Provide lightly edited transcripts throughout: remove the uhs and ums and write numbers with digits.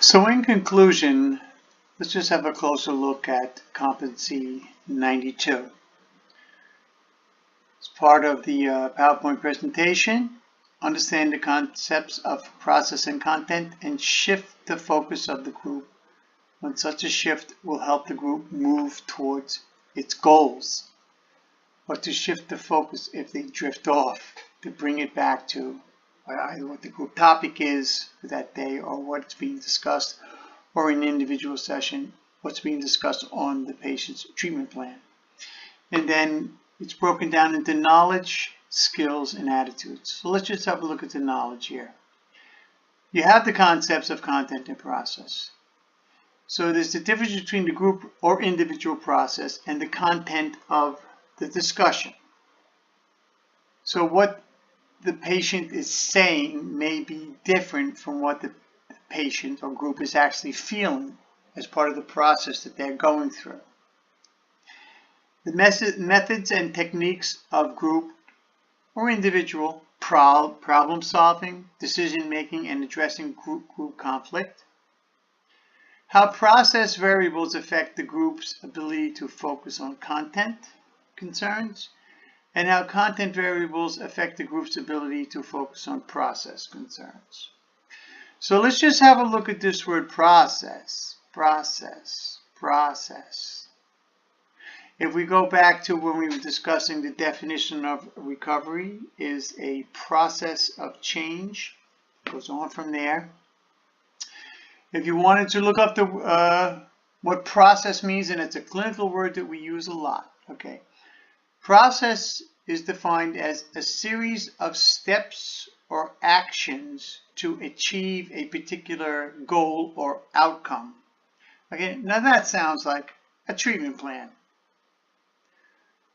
So in conclusion, let's just have a closer look at Competency 92. As part of the PowerPoint presentation, understand the concepts of process and content and shift the focus of the group. When such a shift will help the group move towards its goals, or to shift the focus if they drift off, to bring it back to either what the group topic is for that day or what's being discussed, or in an individual session, what's being discussed on the patient's treatment plan. And then it's broken down into knowledge, skills, and attitudes. So let's just have a look at the knowledge here. You have the concepts of content and process. So there's the difference between the group or individual process and the content of the discussion. So what the patient is saying may be different from what the patient or group is actually feeling as part of the process that they're going through. The methods and techniques of group or individual problem solving, decision making, and addressing group conflict. How process variables affect the group's ability to focus on content concerns, and how content variables affect the group's ability to focus on process concerns. So let's just have a look at this word process. Process. If we go back to when we were discussing the definition of recovery is a process of change. It goes on from there. If you wanted to look up what process means, and it's a clinical word that we use a lot, okay? Process is defined as a series of steps or actions to achieve a particular goal or outcome. Okay, now that sounds like a treatment plan,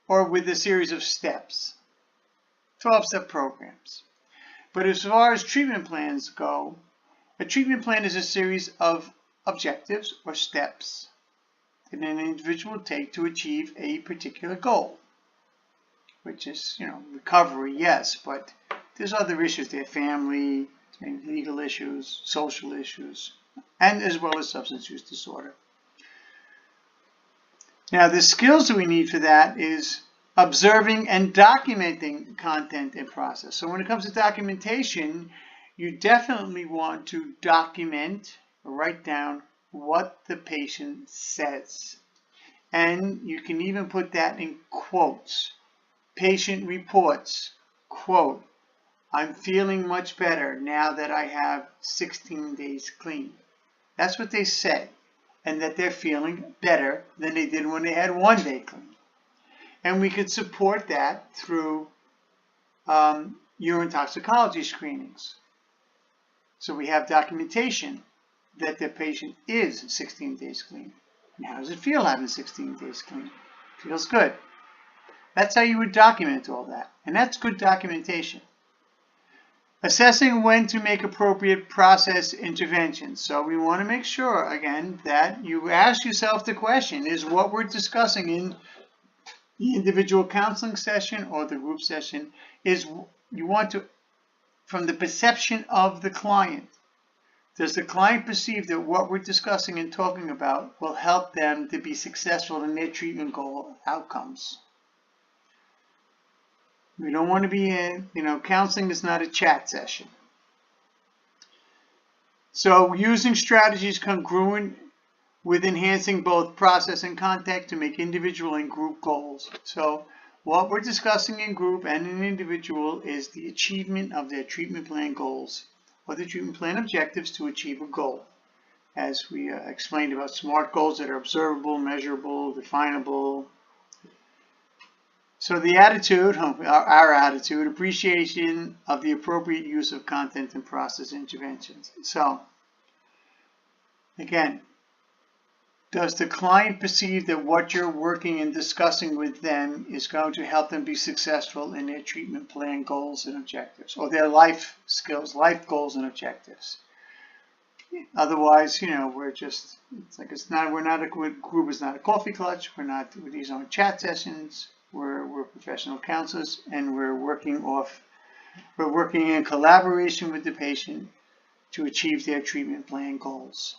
or with a series of steps, 12-step programs. But as far as treatment plans go, a treatment plan is a series of objectives or steps that an individual will take to achieve a particular goal, which is, recovery, yes, but there's other issues there, family, legal issues, social issues, and as well as substance use disorder. Now, the skills that we need for that is observing and documenting content and process. So when it comes to documentation, you definitely want to document or write down what the patient says. And you can even put that in quotes. Patient reports, quote, "I'm feeling much better now that I have 16 days clean." That's what they say, and that they're feeling better than they did when they had 1 day clean. And we could support that through urine toxicology screenings. So we have documentation that the patient is 16 days clean. And how does it feel having 16 days clean? Feels good. That's how you would document all that. And that's good documentation. Assessing when to make appropriate process interventions. So we want to make sure, again, that you ask yourself the question, is what we're discussing in the individual counseling session or the group session, is you want to, from the perception of the client, does the client perceive that what we're discussing and talking about will help them to be successful in their treatment goal outcomes? We don't want to be in, counseling is not a chat session. So using strategies congruent with enhancing both process and content to make individual and group goals. So what we're discussing in group and in individual is the achievement of their treatment plan goals or the treatment plan objectives to achieve a goal. As we explained about SMART goals that are observable, measurable, definable. So the attitude, our attitude, appreciation of the appropriate use of content and process interventions. So, again, does the client perceive that what you're working and discussing with them is going to help them be successful in their treatment plan goals and objectives, or their life skills, life goals and objectives? Otherwise, we're just, we're not a group, is not a coffee clutch, these aren't chat sessions. We're professional counselors, and we're working in collaboration with the patient to achieve their treatment plan goals.